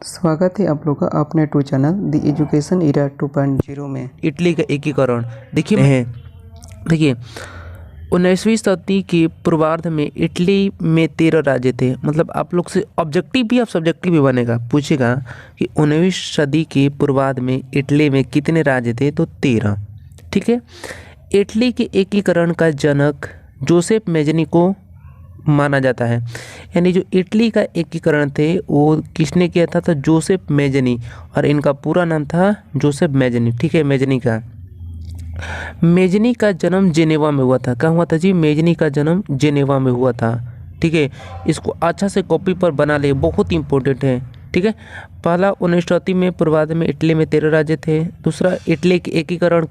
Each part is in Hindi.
स्वागत है आप लोग का अपने टू चैनल द एजुकेशन एरा 2.0 में। इटली का एकीकरण देखिए 19वीं शताब्दी के पूर्वार्ध में इटली में 13 राज्य थे। मतलब आप लोग से ऑब्जेक्टिव भी और सब्जेक्टिव भी बनेगा, पूछेगा कि 19वीं सदी के पूर्वार्ध में इटली में कितने राज्य थे, तो 13। ठीक है। इटली के एकीकरण का जनक जोसेफ मेजनी को माना जाता है। यानी जो इटली का एकीकरण थे वो किसने किया था, तो जोसेफ मेजनी, और इनका पूरा नाम था जोसेफ मेजनी। ठीक है। मेजनी का जन्म जेनेवा में हुआ था। क्या हुआ था जी? मेजनी का जन्म जेनेवा में हुआ था। ठीक है। इसको अच्छा से कॉपी पर बना ले, बहुत इंपॉर्टेंट है। ठीक है। पहला 19वीं शताब्दी में पूर्वार्ध में इटली में 13 राज्य थे। दूसरा, इटली के एकीकरण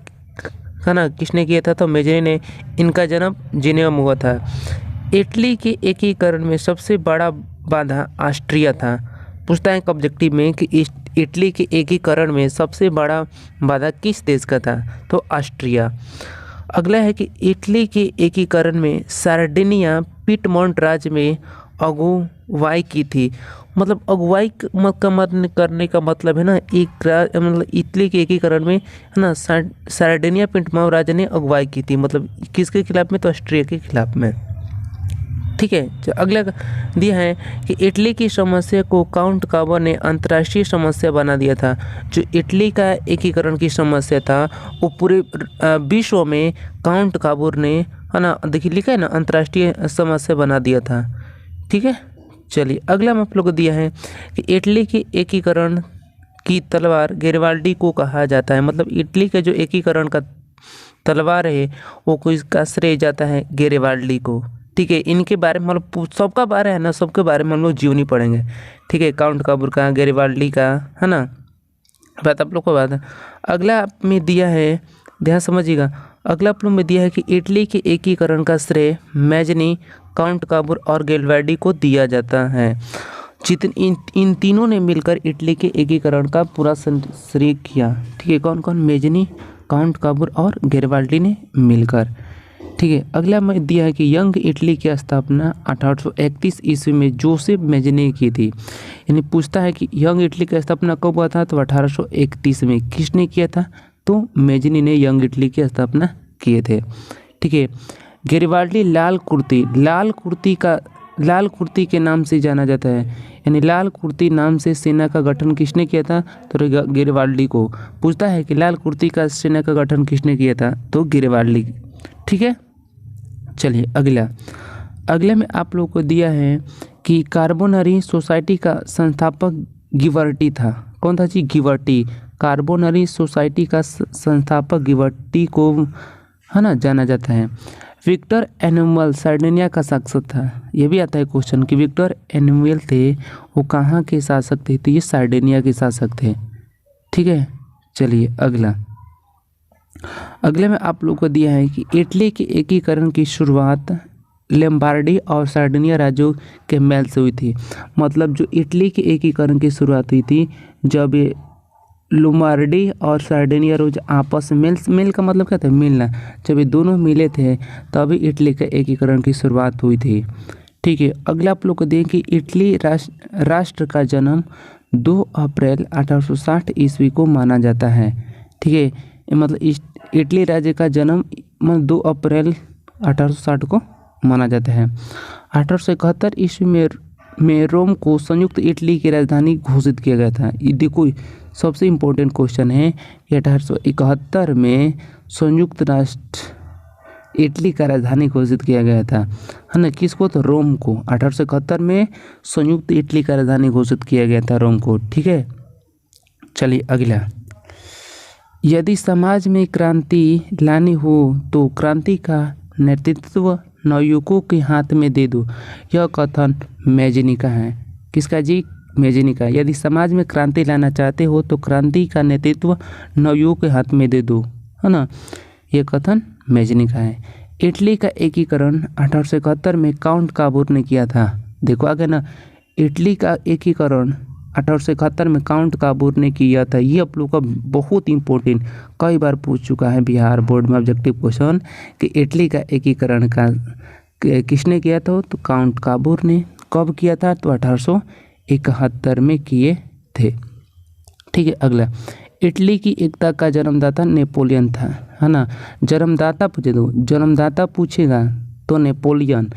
का ना किसने किया था, तो मेजनी ने। इनका जन्म जेनेवा में हुआ था। इटली के एकीकरण में सबसे बड़ा बाधा ऑस्ट्रिया था। पूछता है ऑब्जेक्टिव में कि इटली के एकीकरण में सबसे बड़ा बाधा किस देश का था, तो ऑस्ट्रिया। अगला है कि इटली के एकीकरण में सार्डिनिया पिटमोंट राज्य में अगुवाई की थी। मतलब अगुवाई करने का मतलब है ना, मतलब इटली के एकीकरण में है ना, सार्डिनिया पिटमोंट राज्य ने अगुवाई की थी। मतलब किसके खिलाफ में, तो ऑस्ट्रिया के खिलाफ में। ठीक है। जो अगला दिया है कि इटली की समस्या को काउंट काबर ने अंतर्राष्ट्रीय समस्या बना दिया था। जो इटली का एकीकरण की समस्या था वो पूरे विश्व में काउंट काबर ने, है ना, देखिए लिखा है ना, अंतर्राष्ट्रीय समस्या बना दिया था। ठीक है। चलिए अगला हम आप लोग को दिया है कि इटली के एकीकरण की तलवार गैरिबाल्डी को कहा जाता है। मतलब इटली का जो एकीकरण का तलवार है वो किसका श्रेय जाता है, गैरिबाल्डी को। ठीक है। इनके बारे में मतलब सबका बारे है ना, सबके बारे में हम लोग जीवनी पढ़ेंगे। ठीक है। काउंट काबर का, गैरिबाल्डी का, है ना, बात आप लोग को बात है। अगला आप में दिया है, ध्यान समझिएगा, अगला आप लोग में दिया है कि इटली के एकीकरण का श्रेय मेजनी, काउंट काबर और गैरिबाल्डी को दिया जाता है। इन तीनों ने मिलकर इटली के एकीकरण का पूरा श्रेय किया। ठीक है। कौन कौन? मेजनी, काउंट काबर और गैरिबाल्डी ने मिलकर। ठीक है। अगला में दिया है कि यंग इटली की स्थापना 1831 ईस्वी में जोसेफ मेजनी ने की थी। यानी पूछता है कि यंग इटली की स्थापना कब हुआ था, तो 1831 में। किसने किया था, तो मेजनी ने यंग इटली की स्थापना किए थे। ठीक है। गैरिबाल्डी लाल कुर्ती के नाम से जाना जाता है। यानी लाल कुर्ती नाम से सेना का गठन किसने किया था, तो गैरिबाल्डी को। पूछता है कि लाल कुर्ती का सेना का गठन किसने किया था, तो गैरिबाल्डी। ठीक है। चलिए अगले में आप लोगों को दिया है कि कार्बोनरी सोसाइटी का संस्थापक गिबर्टी था। कौन था जी? गिबर्टी। कार्बोनरी सोसाइटी का संस्थापक गिबर्टी को, है ना, जाना जाता है। विक्टर एनुअल सार्डिनिया का शासक था। ये भी आता है क्वेश्चन कि विक्टर एनुअल थे वो कहाँ के शासक थे, तो ये सार्डिनिया के शासक थे। ठीक है। चलिए अगले में आप लोग को दिया है कि इटली के एकीकरण की शुरुआत लombardy और सार्डिनिया राज्यों के मेल से हुई थी। मतलब जो इटली के एकीकरण की शुरुआत हुई थी जब ये लombardy और सार्डिनिया राज्य आपस में मेल का मतलब क्या था, मिलना। जब ये दोनों मिले थे तभी इटली के एकीकरण की शुरुआत हुई थी। ठीक है। अगला आप लोग को दें कि इटली राष्ट्र का जन्म 2 अप्रैल 1860 ईस्वी को माना जाता है। ठीक है। मतलब इटली राज्य का जन्म 2 अप्रैल 1860 को माना जाता है। 1871 ईस्वी में रोम को संयुक्त इटली की राजधानी घोषित किया गया था। ये देखो सबसे इम्पोर्टेंट क्वेश्चन है कि 1871 में संयुक्त राष्ट्र इटली का राजधानी घोषित किया गया था, है ना, किसको, तो रोम को। 1871 में संयुक्त इटली का राजधानी घोषित किया गया था, रोम को। ठीक है। चलिए अगला, यदि समाज में क्रांति लानी हो तो क्रांति का नेतृत्व नवयुवकों के हाथ में दे दो। यह कथन मेजनी का है। किसका जी? मेजनी का। यदि समाज में क्रांति लाना चाहते हो तो क्रांति का नेतृत्व नवयुवकों के हाथ में दे दो, है ना, यह कथन मेजनी का है। इटली का एकीकरण 1871 में काउंट काबर ने किया था। देखो आगे ना, इटली का एकीकरण 1871 में काउंट काबर ने किया था। ये आप लोग का बहुत इंपॉर्टेंट, कई बार पूछ चुका है बिहार बोर्ड में ऑब्जेक्टिव क्वेश्चन कि इटली का एकीकरण का किसने किया था, तो काउंट काबर ने। कब किया था, तो 1871 में किए थे। ठीक है, अगला, इटली की एकता का जन्मदाता नेपोलियन था, है ना। जन्मदाता पूछे तो जन्मदाता पूछेगा तो नेपोलियन,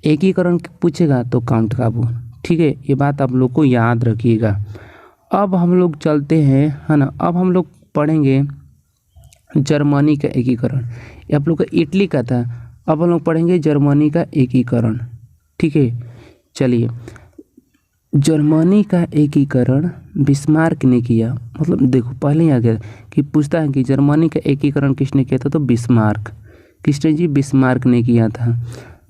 एकीकरण पूछेगा तो काउंट काबू। ठीक है, ये बात आप लोग को याद रखिएगा। अब हम लोग चलते हैं, है ना, अब हम लोग पढ़ेंगे जर्मनी का एकीकरण। ये आप लोग का इटली का था, अब हम लोग पढ़ेंगे जर्मनी का एकीकरण। ठीक है, चलिए, जर्मनी का एकीकरण बिस्मार्क ने किया। मतलब देखो पहले ही आ गया कि पूछता है कि जर्मनी का एकीकरण किसने किया था, तो बिस्मार्क। किसने जी, बिस्मार्क ने किया था।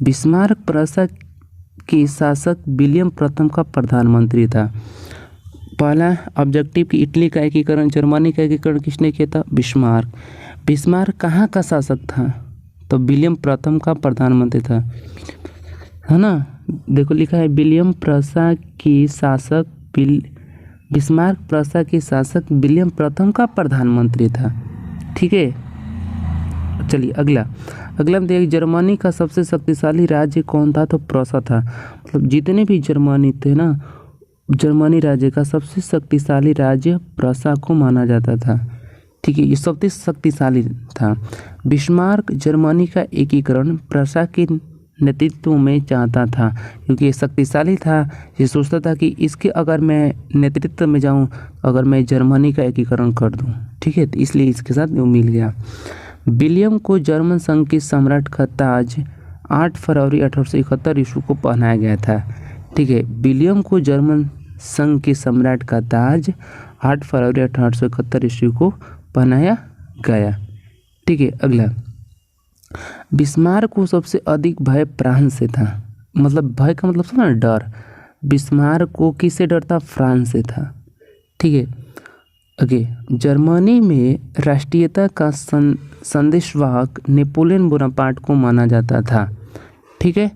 बिस्मार्क प्रूसिया के शासक विलियम प्रथम का प्रधानमंत्री था। पहला ऑब्जेक्टिव कि इटली का एकीकरण, जर्मनी का एकीकरण किसने किया था, बिस्मार्क। बिस्मार्क कहाँ का शासक था, तो विलियम प्रथम का प्रधानमंत्री था, है ना। देखो लिखा है विलियम प्रूसिया की शासक, बिस्मार्क प्रूसिया के शासक विलियम प्रथम का प्रधानमंत्री था। ठीक है, चलिए अगला में देखिए जर्मनी का सबसे शक्तिशाली राज्य कौन था, तो प्रूसिया था। मतलब जितने भी जर्मनी थे ना, जर्मनी राज्य का सबसे शक्तिशाली राज्य प्रूसिया को माना जाता था। ठीक है, ये सबसे शक्तिशाली था। बिस्मार्क जर्मनी का एकीकरण प्रूसिया के नेतृत्व में चाहता था, क्योंकि ये शक्तिशाली था। ये सोचता था कि इसके अगर मैं नेतृत्व में जाऊं, अगर मैं जर्मनी का एकीकरण कर दूं, ठीक है, तो इसलिए इसके साथ वो मिल गया। विलियम को जर्मन संघ के सम्राट का ताज 8 फरवरी 1871 ईस्वी को पहनाया गया था। ठीक है, विलियम को जर्मन संघ के सम्राट का ताज 8 फरवरी 1871 ईस्वी को पहनाया गया। ठीक है, अगला, बिस्मार्क को सबसे अधिक भय फ्रांस से था। मतलब भय का मतलब समझ, डर। बिस्मार्क को किससे डर था, फ्रांस से था। ठीक है, ओके, जर्मनी में राष्ट्रीयता का संदेशवाहक नेपोलियन बोनापार्ट को माना जाता था। ठीक है,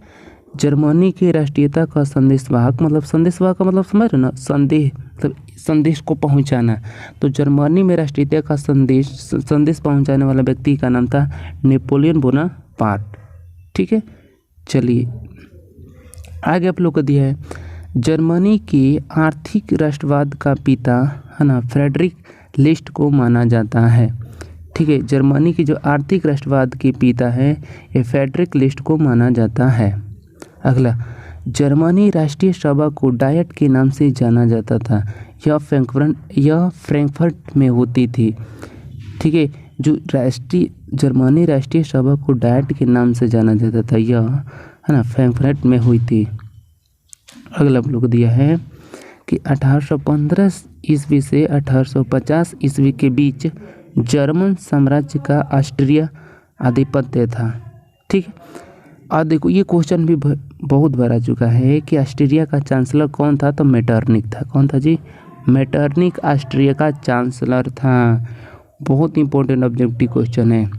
जर्मनी के राष्ट्रीयता का संदेशवाहक, मतलब संदेशवाहक का मतलब समझ रहे ना, संदेश मतलब संदेश को पहुंचाना। तो जर्मनी में राष्ट्रीयता का संदेश पहुंचाने वाला व्यक्ति का नाम था नेपोलियन बोनापार्ट। ठीक है, चलिए आगे आप लोग को दिया है जर्मनी के आर्थिक राष्ट्रवाद का पिता, है ना, फ्रेडरिक लिस्ट को माना जाता है। ठीक है, जर्मनी की जो आर्थिक राष्ट्रवाद के पिता है, ये फ्रेडरिक लिस्ट को माना जाता है। अगला, जर्मनी राष्ट्रीय सभा को डायट के नाम से जाना जाता था। यह फ्रैंकफर्ट में होती थी। ठीक है, जो जर्मनी राष्ट्रीय सभा को डायट के नाम से जाना जाता था, यह, है ना, फ्रैंकफर्ट में हुई थी। अगला लोग दिया है कि 1815 ईस्वी से 1850 ईस्वी के बीच जर्मन साम्राज्य का ऑस्ट्रिया आधिपत्य था। ठीक है, और देखो ये क्वेश्चन भी बहुत बार आ चुका है कि ऑस्ट्रिया का चांसलर कौन था, तो मेटरनिक था। कौन था जी, मेटरनिक ऑस्ट्रिया का चांसलर था। बहुत इंपॉर्टेंट ऑब्जेक्टिव क्वेश्चन है।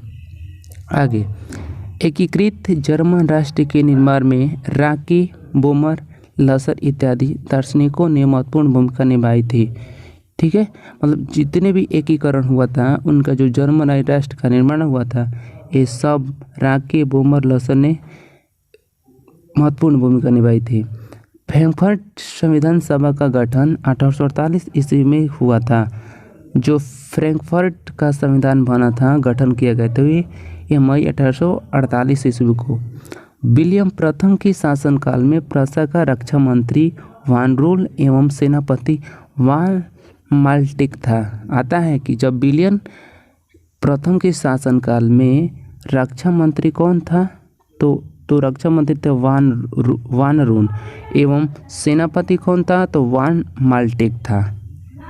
आगे, एकीकृत जर्मन राष्ट्र के निर्माण में राके, बोमर, लसर इत्यादि दार्शनिकों ने महत्वपूर्ण भूमिका निभाई थी। ठीक है, मतलब जितने भी एकीकरण हुआ था, उनका जो जर्मन राष्ट्र का निर्माण हुआ था, ये सब राके, बोमर, लसर ने महत्वपूर्ण भूमिका निभाई थी। फ्रैंकफर्ट संविधान सभा का गठन 1848 ईस्वी में हुआ था। जो फ्रैंकफर्ट का संविधान बना था, गठन किया गया था, ये मई 1848 ईस्वी को। विलियम प्रथम के शासनकाल में प्रूसिया का रक्षा मंत्री वान रोल एवं सेनापति वान माल्टिक था। आता है कि जब विलियम प्रथम के शासनकाल में रक्षा मंत्री कौन था, तो रक्षा मंत्री थे वान रोल एवं सेनापति कौन था, तो वान माल्टिक था।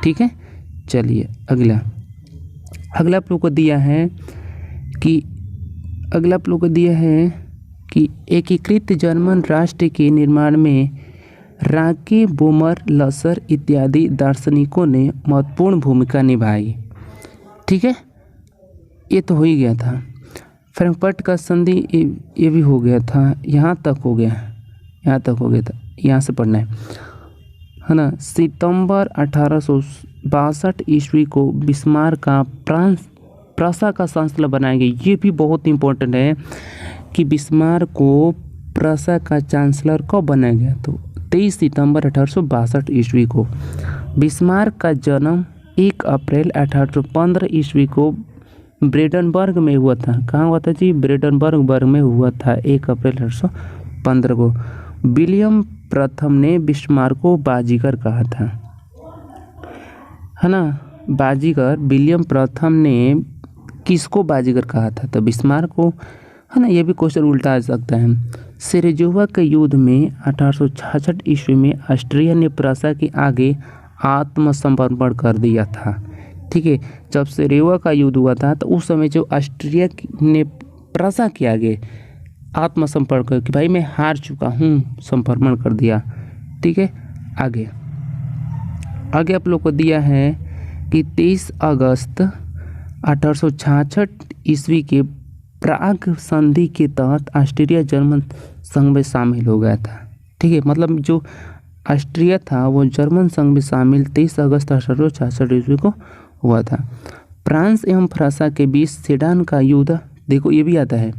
ठीक है, चलिए अगला आप लोग को दिया है कि एकीकृत जर्मन राष्ट्र के निर्माण में राके, बोमर, लसर इत्यादि दार्शनिकों ने महत्वपूर्ण भूमिका निभाई। ठीक है, ये तो हो ही गया था। फ्रैंकफर्ट का संधि ये भी हो गया था, यहाँ तक हो गया था, यहाँ से पढ़ना है ना। सितंबर 1862 ईस्वी को बिस्मार्क का प्रूसिया का चांसलर बनाया गया। ये भी बहुत इंपॉर्टेंट है कि बिस्मार्क को प्रूसिया का चांसलर कब बनाया गया, तो 23 सितंबर 1862 ईस्वी को। बिस्मार्क का जन्म 1 अप्रैल 1815 ईस्वी को ब्रेडनबर्ग में हुआ था। कहाँ हुआ था जी? ब्रेडनबर्ग में हुआ था 1 अप्रैल 1815 को। विलियम प्रथम ने बिस्मार्क को बाजीगर कहा था, है ना। बाजीगर, विलियम प्रथम ने किसको बाजीगर कहा था? तो बिस्मार्क को, है ना। ये भी क्वेश्चन उल्टा आ सकता है। सेरेजोवा के युद्ध में 1866 ईस्वी में ऑस्ट्रिया ने प्रुसिया के आगे आत्मसमर्पण कर दिया था। ठीक है, जब सेरेवा का युद्ध हुआ था तो उस समय जो ऑस्ट्रिया ने प्रुसिया के आगे आत्मसमर्पण कर कि भाई मैं हार चुका हूँ, समर्पण कर दिया। ठीक है, आगे आप लोग को दिया है कि 23 अगस्त 1866 ईस्वी के प्राग संधि के तहत ऑस्ट्रिया जर्मन संघ में शामिल हो गया था। ठीक है, मतलब जो ऑस्ट्रिया था वो जर्मन संघ में शामिल 23 अगस्त 1866 ईस्वी को हुआ था। फ्रांस एवं प्रुसिया के बीच सेडान का युद्ध, देखो ये भी आता है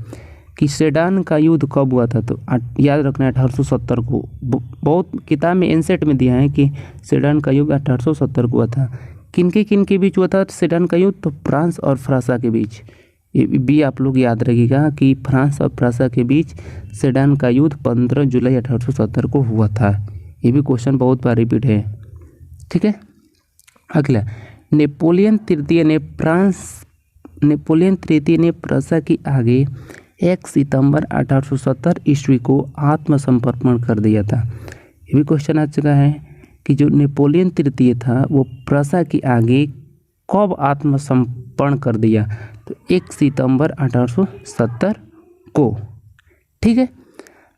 कि सेडान का युद्ध कब हुआ था, तो याद रखना 1870 को। बहुत किताब में एनसेट में दिया है कि सेडान का युद्ध 1870 को हुआ था। किन के बीच हुआ था सेडान का युद्ध? तो फ्रांस और प्रुसिया के बीच। ये भी आप लोग याद रखिएगा कि फ्रांस और प्रुसिया के बीच सेडान का युद्ध 15 जुलाई 1870 को हुआ था। ये भी क्वेश्चन बहुत बार रिपीट है। ठीक है, अगला, नेपोलियन तृतीय ने प्रुसिया के आगे 1 सितंबर 1870 ईस्वी को आत्मसमर्पण कर दिया था। ये भी क्वेश्चन आ चुका है कि जो नेपोलियन तृतीय था वो प्रुसिया के आगे कब आत्मसमर्पण कर दिया? तो 1 सितंबर 1870 को। ठीक है,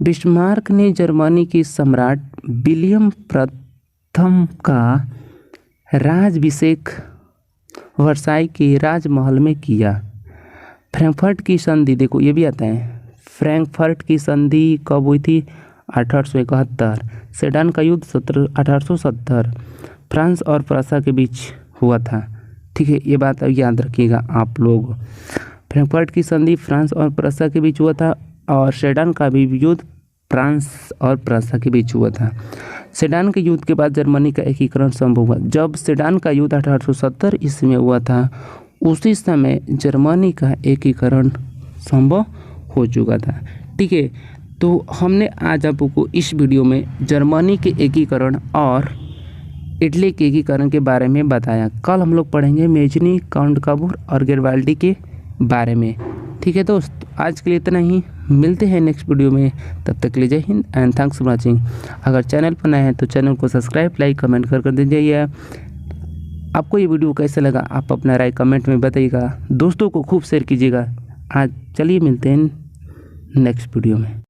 बिस्मार्क ने जर्मनी के सम्राट विलियम प्रथम का राज्याभिषेक वर्साई के राजमहल में किया। फ्रैंकफर्ट की संधि, देखो ये भी आता है, फ्रैंकफर्ट की संधि कब हुई थी? 1871। सेडान का युद्ध 1870 फ्रांस और प्रुसिया के बीच हुआ था। ठीक है, ये बात याद रखिएगा आप लोग। फ्रैंकफर्ट की संधि फ्रांस और प्रुसिया के बीच हुआ था और सेडान का भी युद्ध फ्रांस और प्रुसिया के बीच हुआ था। सेडान के युद्ध के बाद जर्मनी का एकीकरण संभव हुआ। जब सेडान का युद्ध 1870 ईस्वी में हुआ था उसी समय जर्मनी का एकीकरण संभव हो चुका था। ठीक है, तो हमने आज आपको इस वीडियो में जर्मनी के एकीकरण और इटली के एकीकरण के बारे में बताया। कल हम लोग पढ़ेंगे मेजनी, काउंट काबूर और गैरिबाल्डी के बारे में। ठीक है दोस्त, आज के लिए इतना ही। मिलते हैं नेक्स्ट वीडियो में, तब तक के लिए जय Hind and thanks for watching. अगर चैनल पर नए हैं तो चैनल को सब्सक्राइब, लाइक, कमेंट कर दीजिए। आपको ये वीडियो कैसा लगा आप अपना राय कमेंट में बताइएगा। दोस्तों को खूब शेयर कीजिएगा। आज चलिए मिलते हैं नेक्स्ट वीडियो में।